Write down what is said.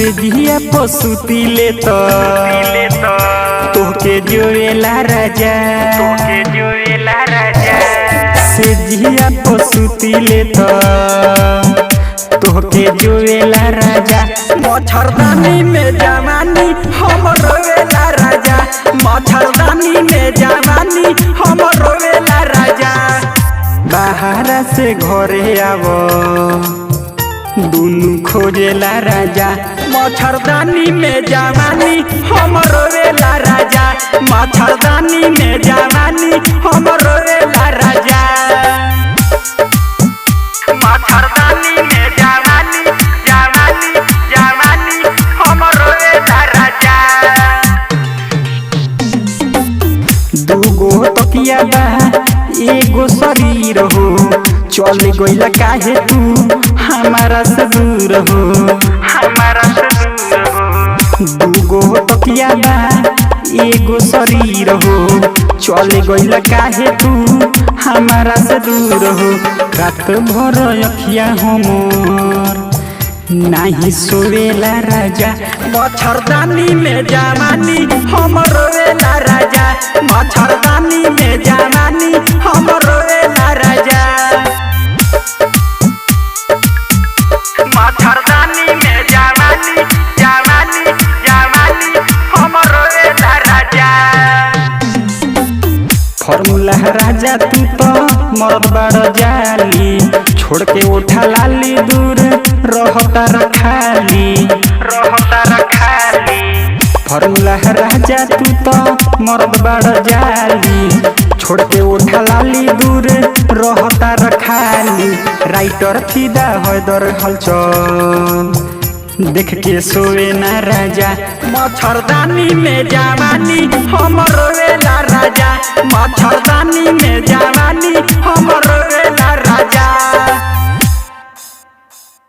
से जिया पसुती ले तो तोके जोएला राजा से जिया पसुती ले तो तोके जोएला राजा। मच्छरदानी में जवानी हम रोवेला राजा, मच्छरदानी में जवानी हम रोवेला राजा। बाहर से घरे आवो दुनु खोजेला राजा, मच्छरदानी में जवानी हम रोवेला राजा, मच्छरदानी में जवानी हम रोवेला राजा। मच्छरदानी में जवानी जवानी जवानी हम रोवेला राजा। दूगो तकिया बा एगो शरीर हो, चल गइला काहे तू हमारा से दूर हो, हमारा से दूर हो। दूगो तकिया बा एगो शरीर हो, चल गइला काहे तू हमारा से दूर हो। रात भर अखिया हमर नाही सोवेला राजा, मच्छरदानी में जवानी हम रोवेला राजा, मच्छरदानी में जवानी हम रोवेला राजा। मच्छरदानी में जवानी जवानी जवानी हम रोवेला राजा। फॉर्मूला राजा तू तो मर्द बड़ जाली, छोड़ के उठा लाली दूर रहता रखाली, रहता रखाली। फॉर्मूला राजा तू तो मर्द बड़ जाली, छोड़ के उठा लाली दूर रहता रखाली। राइटर फिदा हैदर हलचल देख के सोवे ना राजा, मच्छरदानी में जवानी हम रोवेला राजा, मच्छरदानी